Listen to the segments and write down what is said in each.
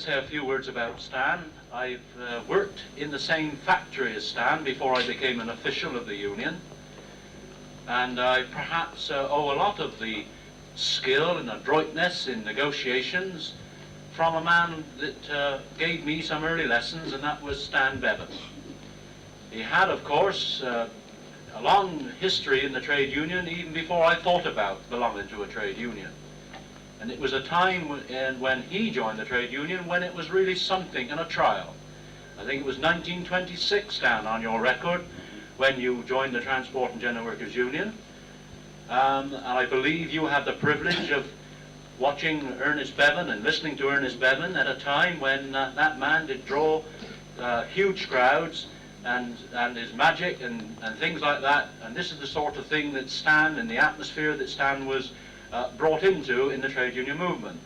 say a few words about Stan. I've worked in the same factory as Stan before I became an official of the union, and I perhaps owe a lot of the skill and adroitness in negotiations from a man that gave me some early lessons, and that was Stan Bevan. He had, of course, a long history in the trade union even before I thought about belonging to a trade union. And it was a time when he joined the trade union when it was really something and a trial. I think it was 1926, Stan, on your record, when you joined the Transport and General Workers Union. And I believe you had the privilege of watching Ernest Bevan and listening to Ernest Bevan at a time when that man did draw huge crowds and his magic and things like that. And this is the sort of thing that Stan, and the atmosphere that Stan was brought into in the trade union movement.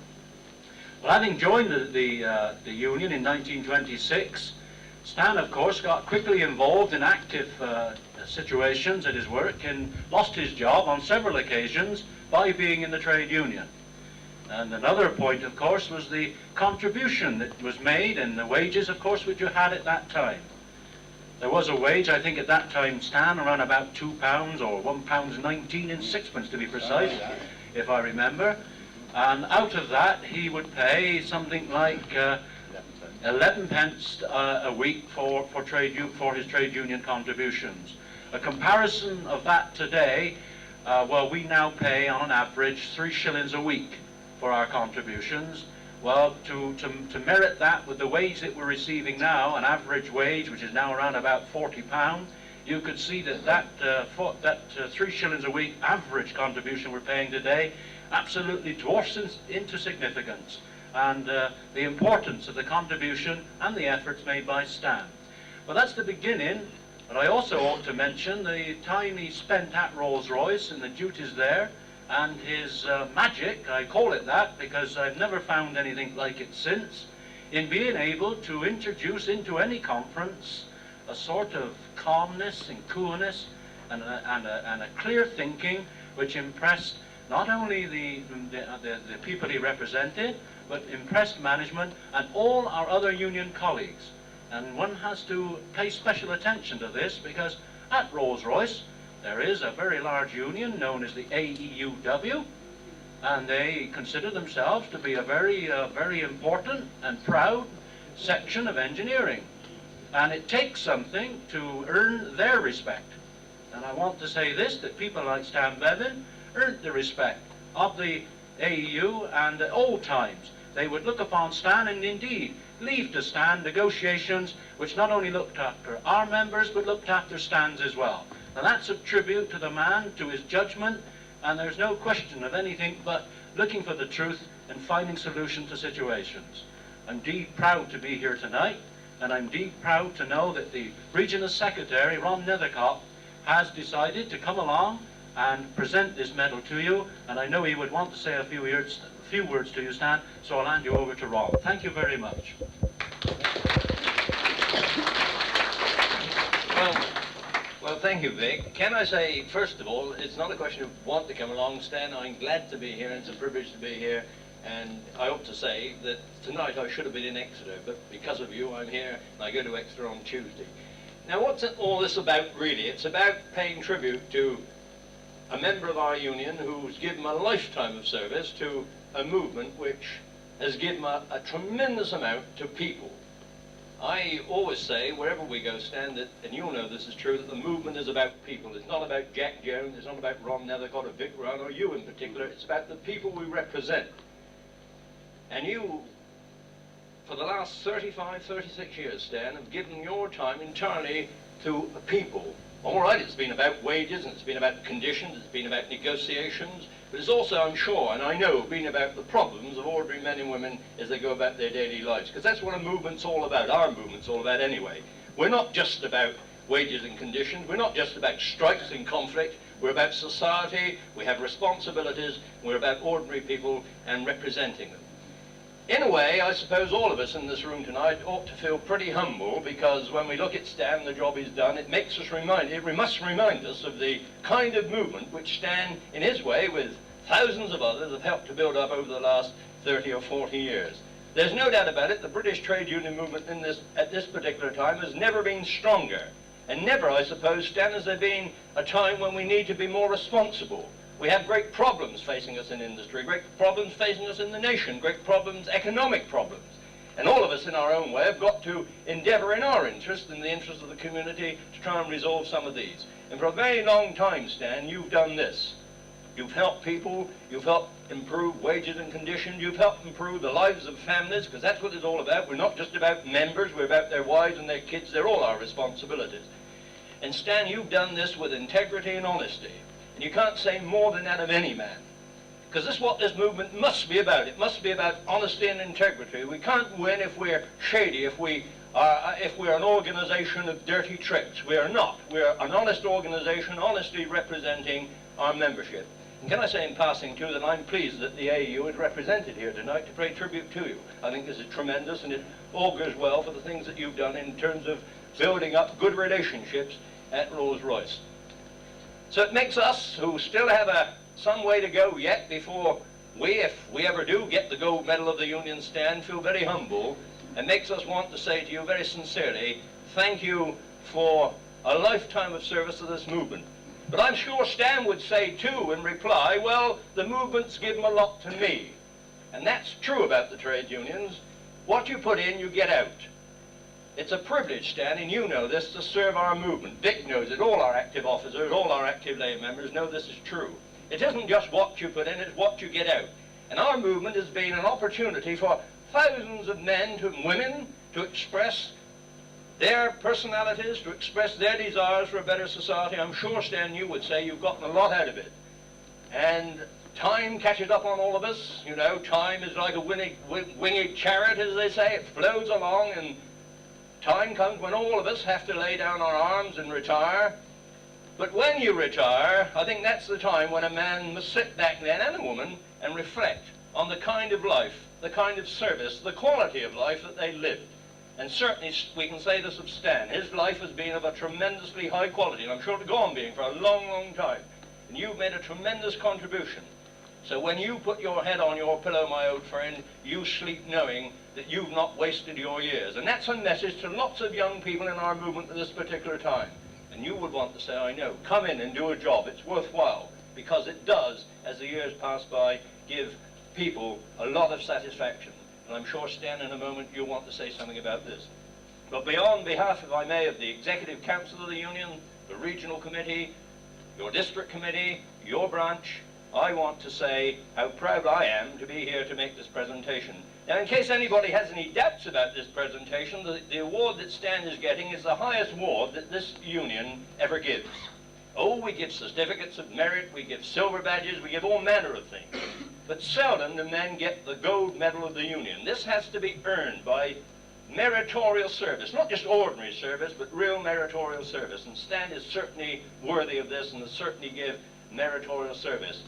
Well, having joined the union in 1926, Stan, of course, got quickly involved in active situations at his work and lost his job on several occasions by being in the trade union. And another point, of course, was the contribution that was made and the wages, of course, which you had at that time. There was a wage, I think at that time, Stan, around about £2 or £1.19 and sixpence to be precise, if I remember. And out of that, he would pay something like 11 pence a week for his trade union contributions. A comparison of that today, well, we now pay on an average 3 shillings a week for our contributions. Well, to merit that with the wage that we're receiving now, an average wage which is now around about £40, you could see that 3 shillings a week average contribution we're paying today absolutely dwarfs into significance, and the importance of the contribution and the efforts made by Stan. Well, that's the beginning, but I also ought to mention the time he spent at Rolls-Royce and the duties there, and his magic, I call it that because I've never found anything like it since, in being able to introduce into any conference a sort of calmness and coolness and a clear thinking which impressed not only the people he represented, but impressed management and all our other union colleagues. And one has to pay special attention to this because at Rolls-Royce there is a very large union known as the AEUW, and they consider themselves to be a very important and proud section of engineering. And it takes something to earn their respect. And I want to say this, that people like Stan Bevan earned the respect of the AEU, and at old times they would look upon Stan and indeed leave to Stan negotiations which not only looked after our members but looked after Stan's as well. And that's a tribute to the man, to his judgment, and there's no question of anything but looking for the truth and finding solutions to situations. I'm indeed proud to be here tonight, and I'm indeed proud to know that the Regional Secretary, Ron Nethercott, has decided to come along and present this medal to you, and I know he would want to say a few words to you, Stan, so I'll hand you over to Ron. Thank you very much. Well, thank you, Vic. Can I say, first of all, it's not a question of want to come along, Stan. I'm glad to be here, and it's a privilege to be here. And I ought to say that tonight I should have been in Exeter, but because of you, I'm here, and I go to Exeter on Tuesday. Now, what's all this about, really? It's about paying tribute to a member of our union who's given a lifetime of service to a movement which has given a tremendous amount to people. I always say, wherever we go, Stan, that, and you'll know this is true, that the movement is about people. It's not about Jack Jones, it's not about Ron Nethercott or Vic Ryan or you in particular. It's about the people we represent. And you, for the last 35, 36 years, Stan, have given your time entirely to people. All right, it's been about wages, and it's been about conditions, it's been about negotiations, but it's also, I'm sure, and I know, been about the problems of ordinary men and women as they go about their daily lives, because that's what a movement's all about, our movement's all about anyway. We're not just about wages and conditions, we're not just about strikes and conflict, we're about society, we have responsibilities, we're about ordinary people and representing them. In a way, I suppose all of us in this room tonight ought to feel pretty humble, because when we look at Stan, the job he's done, it makes us it must remind us of the kind of movement which Stan, in his way, with thousands of others, have helped to build up over the last 30 or 40 years. There's no doubt about it, the British trade union movement at this particular time has never been stronger. And never, I suppose, Stan, has there been a time when we need to be more responsible. We have great problems facing us in industry, great problems facing us in the nation, great problems, economic problems. And all of us in our own way have got to endeavour in our interest, in the interest of the community, to try and resolve some of these. And for a very long time, Stan, you've done this. You've helped people, you've helped improve wages and conditions, you've helped improve the lives of families, because that's what it's all about. We're not just about members, we're about their wives and their kids. They're all our responsibilities. And Stan, you've done this with integrity and honesty. And you can't say more than that of any man. Because this is what this movement must be about. It must be about honesty and integrity. We can't win if we're shady, if we're an organization of dirty tricks. We are not. We're an honest organization, honestly representing our membership. And can I say in passing, too, that I'm pleased that the AEU is represented here tonight to pay tribute to you. I think this is tremendous, and it augurs well for the things that you've done in terms of building up good relationships at Rolls-Royce. So it makes us, who still have some way to go yet before we, if we ever do get the gold medal of the Union, Stan, feel very humble, and makes us want to say to you very sincerely, thank you for a lifetime of service to this movement. But I'm sure Stan would say, too, in reply, well, the movement's given a lot to me. And that's true about the trade unions. What you put in, you get out. It's a privilege, Stan, and you know this, to serve our movement. Dick knows it, all our active officers, all our active lay members know this is true. It isn't just what you put in, it's what you get out. And our movement has been an opportunity for thousands of men and women to express their personalities, to express their desires for a better society. I'm sure, Stan, you would say you've gotten a lot out of it. And time catches up on all of us. You know, time is like a winged chariot, as they say. It flows along, and time comes when all of us have to lay down our arms and retire. But when you retire, I think that's the time when a man must sit back then, and a woman, and reflect on the kind of life, the kind of service, the quality of life that they lived. And certainly we can say this of Stan. His life has been of a tremendously high quality, and I'm sure it'll go on being for a long, long time. And you've made a tremendous contribution. So when you put your head on your pillow, my old friend, you sleep knowing that you've not wasted your years. And that's a message to lots of young people in our movement at this particular time. And you would want to say, I know, come in and do a job. It's worthwhile, because it does, as the years pass by, give people a lot of satisfaction. And I'm sure, Stan, in a moment you'll want to say something about this. But on behalf, if I may, of the Executive Council of the Union, the Regional Committee, your District Committee, your branch, I want to say how proud I am to be here to make this presentation. Now, in case anybody has any doubts about this presentation, the award that Stan is getting is the highest award that this union ever gives. Oh, we give certificates of merit, we give silver badges, we give all manner of things. But seldom do men get the gold medal of the Union. This has to be earned by meritorious service, not just ordinary service, but real meritorious service. And Stan is certainly worthy of this, and will certainly give meritorious service.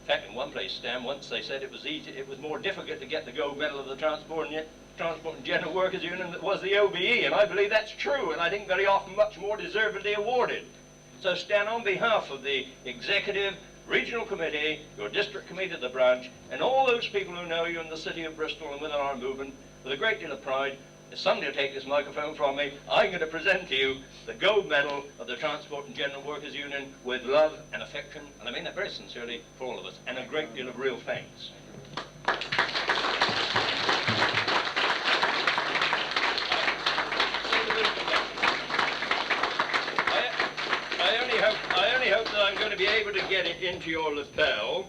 In fact, in one place, Stan, once they said it was more difficult to get the gold medal of the Transport and General Workers Union than it was the OBE, and I believe that's true, and I think very often much more deservedly awarded. So Stan, on behalf of the Executive, Regional Committee, your District Committee of the branch, and all those people who know you in the city of Bristol and within our movement, with a great deal of pride, if somebody will take this microphone from me, I'm going to present to you the gold medal of the Transport and General Workers Union with love and affection, and I mean that very sincerely for all of us, and a great deal of real thanks. I only hope that I'm going to be able to get it into your lapel,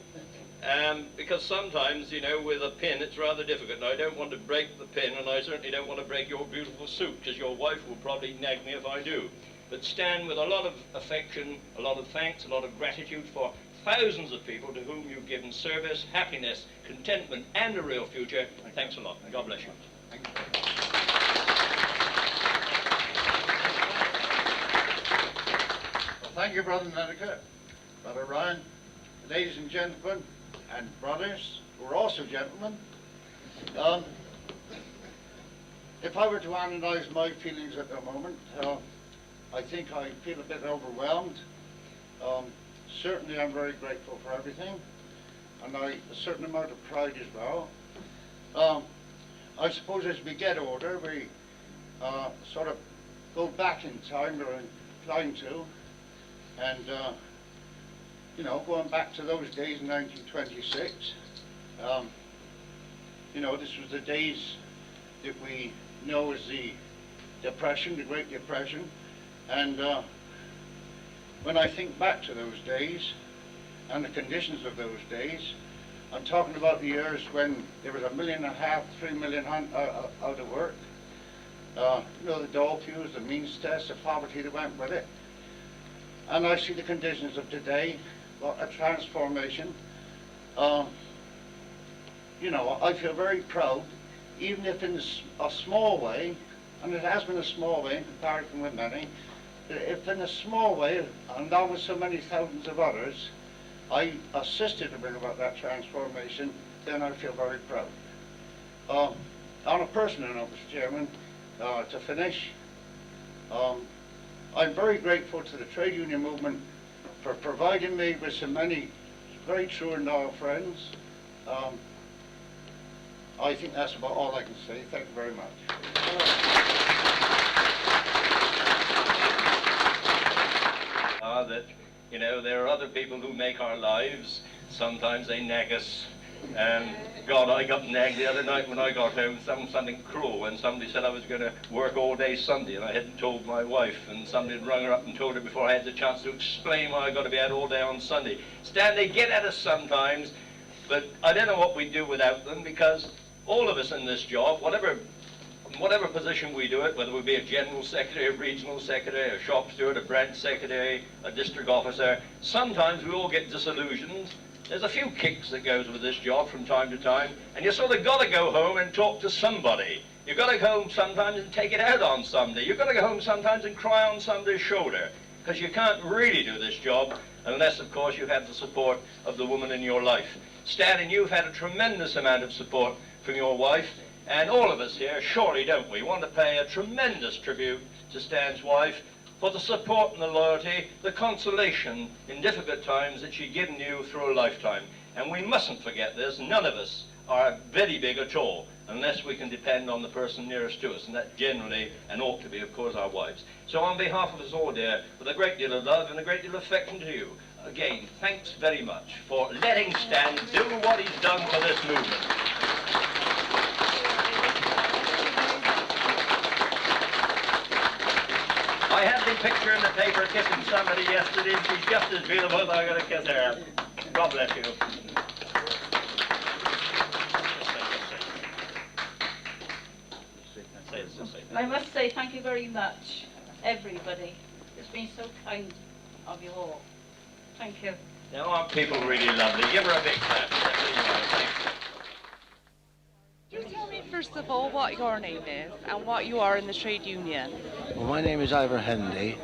because sometimes, you know, with a pin it's rather difficult. Now, I don't want to break the pin, and I certainly don't want to break your beautiful suit, because your wife will probably nag me if I do. But Stan, with a lot of affection, a lot of thanks, a lot of gratitude for thousands of people to whom you've given service, happiness, contentment, and a real future, thanks a lot, and God bless you. Thank you. Thank you, Brother Nenica, Brother Ryan, ladies and gentlemen, and brothers, who are also gentlemen. If I were to analyze my feelings at the moment, I think I feel a bit overwhelmed. Certainly I'm very grateful for everything, and a certain amount of pride as well. I suppose as we get older, we sort of go back in time, or inclined to, and you know, going back to those days in 1926, you know, this was the days that we know as the Depression, the Great Depression, and when I think back to those days and the conditions of those days, I'm talking about the years when there was 1.5 million, 3 million out of work. You know, the dole queues, the means test, the poverty that went with it. And I see the conditions of today, a transformation. You know, I feel very proud, even if in a small way, and it has been a small way in comparison with many, if in a small way, and along with so many thousands of others, I assisted to bring about that transformation, then I feel very proud. On a personal note, Mr. Chairman, to finish, I'm very grateful to the trade union movement for providing me with so many very true and loyal friends. I think that's about all I can say. Thank you very much. That, you know, there are other people who make our lives. Sometimes they nag us. And God, I got nagged the other night when I got home, something cruel, when somebody said I was going to work all day Sunday, and I hadn't told my wife, and somebody had rung her up and told her before I had the chance to explain why I got to be out all day on Sunday. Stan, they get at us sometimes, but I don't know what we'd do without them, because all of us in this job, whatever position we do it, whether we be a general secretary, a regional secretary, a shop steward, a branch secretary, a district officer, sometimes we all get disillusioned. There's a few kicks that goes with this job from time to time, and you sort of got to go home and talk to somebody. You've got to go home sometimes and take it out on somebody. You've got to go home sometimes and cry on somebody's shoulder, because you can't really do this job unless, of course, you have the support of the woman in your life. Stan, and you've had a tremendous amount of support from your wife, and all of us here, surely, don't we, want to pay a tremendous tribute to Stan's wife for the support and the loyalty, the consolation in difficult times that she's given you through a lifetime. And we mustn't forget this. None of us are very big at all unless we can depend on the person nearest to us, and that generally, and ought to be, of course, our wives. So on behalf of us all, dear, with a great deal of love and a great deal of affection to you, again, thanks very much for letting Stan do what he's done for this movement. I had the picture in the paper kissing somebody yesterday, and she's just as beautiful as I'm going to kiss her. God bless you. I must say thank you very much, everybody. It's been so kind of you all. Thank you. Now, aren't people really lovely? Give her a big clap. Could you tell me first of all what your name is and what you are in the trade union? Well, my name is Ivor Hendy.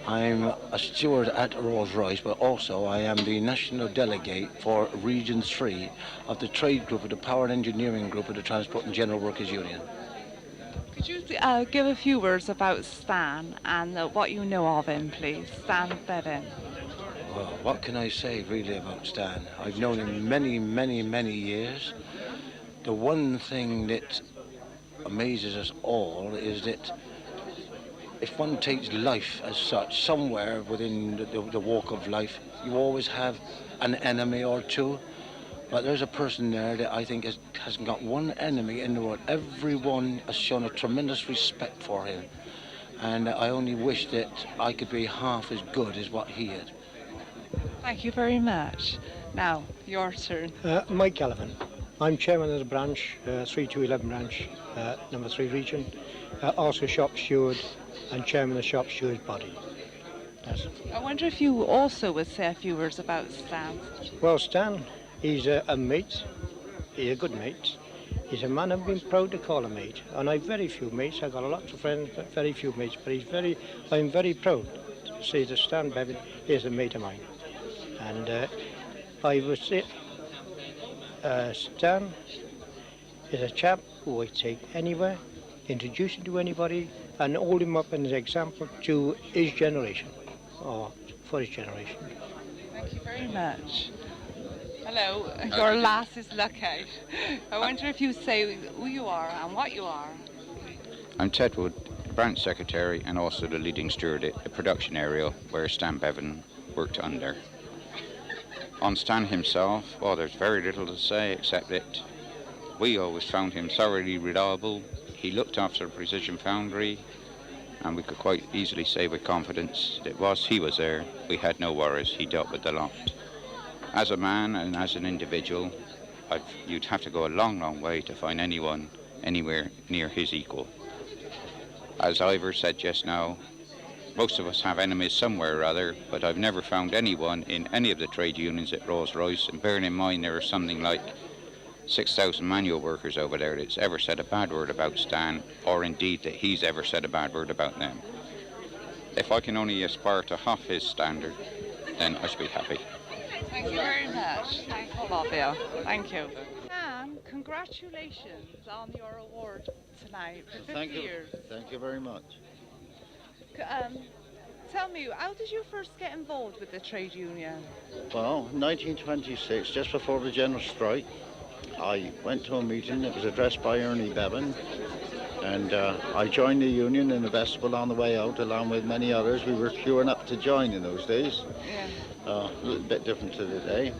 I'm a steward at Rolls-Royce, but also I am the national delegate for Region 3 of the trade group of the Power and Engineering Group of the Transport and General Workers Union. Could you give a few words about Stan and what you know of him, please? Stan Bevan. Well, what can I say really about Stan? I've known him many, many, many years. The one thing that amazes us all is that if one takes life as such, somewhere within the walk of life, you always have an enemy or two. But there's a person there that I think hasn't got one enemy in the world. Everyone has shown a tremendous respect for him. And I only wish that I could be half as good as what he is. Thank you very much. Now, your turn. Mike Gallivan. I'm chairman of the branch, 3211 branch, number 3 region. Also shop steward and chairman of the shop steward body. Yes. I wonder if you also would say a few words about Stan. Well, Stan, he's a mate. He's a good mate. He's a man I've been proud to call a mate. And I've very few mates. I've got a lot of friends, but very few mates. But I'm very proud to say that Stan Bevan is a mate of mine. And I would say Stan is a chap who I take anywhere, introduce him to anybody, and hold him up as an example to his generation, or for his generation. Thank you very much. Hello, your lass is lucky. I wonder if you say who you are and what you are. I'm Ted Wood, branch secretary and also the leading steward at the production area where Stan Bevan worked under. On Stan himself, well, there's very little to say except that we always found him thoroughly reliable. He looked after the precision foundry, and we could quite easily say with confidence that whilst he was there, we had no worries. He dealt with the lot. As a man and as an individual, you'd have to go a long, long way to find anyone anywhere near his equal. As Ivor said just now, most of us have enemies somewhere or other, but I've never found anyone in any of the trade unions at Rolls-Royce, and bearing in mind there are something like 6,000 manual workers over there that's ever said a bad word about Stan, or indeed that he's ever said a bad word about them. If I can only aspire to half his standard, then I should be happy. Thank you very much. Thanks a lot, Bill. Thank you. Stan, congratulations on your award tonight for 50 years. Thank you very much. Tell me, how did you first get involved with the trade union? Well, 1926, just before the general strike, I went to a meeting that was addressed by Ernie Bevan, and I joined the union in the vestibule on the way out, along with many others. We were queuing up to join in those days. Yeah. A little bit different to today.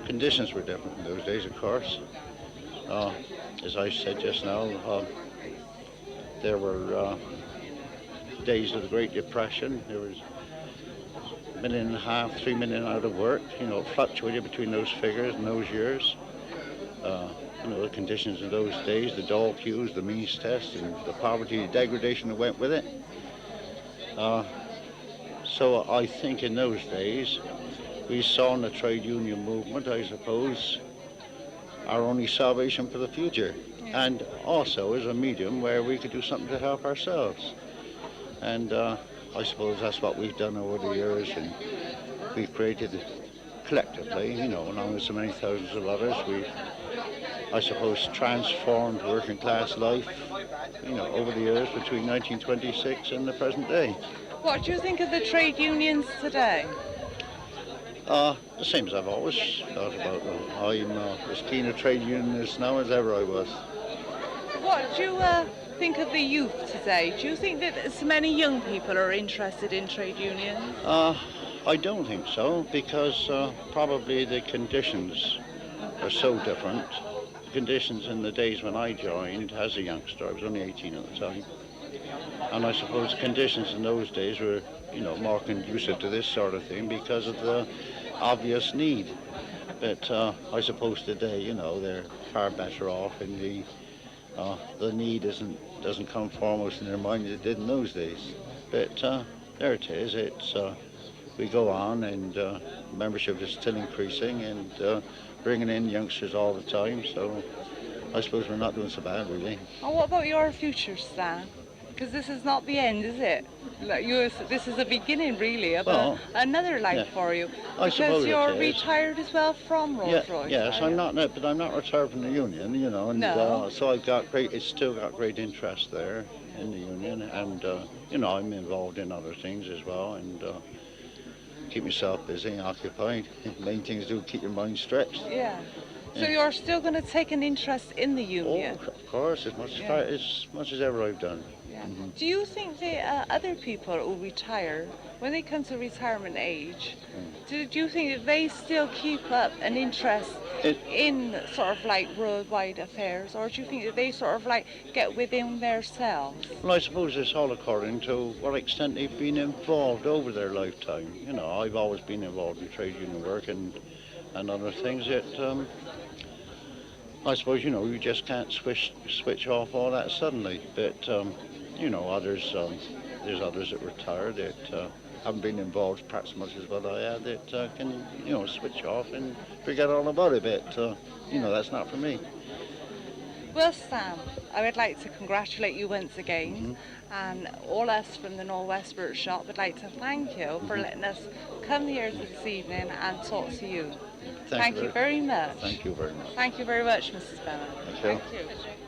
Conditions were different in those days, of course. As I said just now, there were days of the Great Depression. There was 1.5 million, 3 million out of work. You know, it fluctuated between those figures and those years. You know, the conditions in those days, the dole queues, the means test, and the poverty, the degradation that went with it. So I think in those days, we saw in the trade union movement, I suppose, our only salvation for the future. Yeah. And also as a medium where we could do something to help ourselves. And I suppose that's what we've done over the years, and we've created collectively, you know, along with so many thousands of others, we've, I suppose, transformed working class life, you know, over the years between 1926 and the present day. What do you think of the trade unions today? The same as I've always thought about them. I'm as keen a trade unionist now as ever I was. What do you think of the youth today? Do you think that as many young people are interested in trade unions? I don't think so, because probably the conditions are so different. The conditions in the days when I joined as a youngster, I was only 18 at the time, and I suppose conditions in those days were, you know, more conducive to this sort of thing because of the obvious need. But I suppose today, you know, they're far better off, and the need doesn't come foremost in their mind as it did in those days. But there it is. It's we go on, and membership is still increasing, and bringing in youngsters all the time. So I suppose we're not doing so bad, really. And what about your future, Stan? Because this is not the end, is it? Like this is the beginning, really, of another life for you. I suppose you're it is. Retired as well from Rolls-Royce. Yes, I'm not, but I'm not retired from the union, you know, and so I've got it's still got great interest there in the union, and you know, I'm involved in other things as well, and keep myself busy, occupied. The main thing is to keep your mind stretched. Yeah. So you're still going to take an interest in the union? Oh, of course, as much as ever I've done. Yeah. Mm-hmm. Do you think the other people who retire, when they come to retirement age, do you think that they still keep up an interest in sort of like worldwide affairs, or do you think that they sort of like get within themselves? Well, I suppose it's all according to what extent they've been involved over their lifetime. You know, I've always been involved in trade union work and other things that I suppose, you know, you just can't switch off all that suddenly. But you know, others, there's others that retire that haven't been involved perhaps as much as what I had, that can, you know, switch off and forget all about it. But you know, that's not for me. Well, Sam, I would like to congratulate you once again, and all us from the Knowle Westbrook shop would like to thank you for letting us come here this evening and talk to you. Thank you very much. Thank you very much. Thank you very much, Mrs. Bennett. Thank you. Thank you.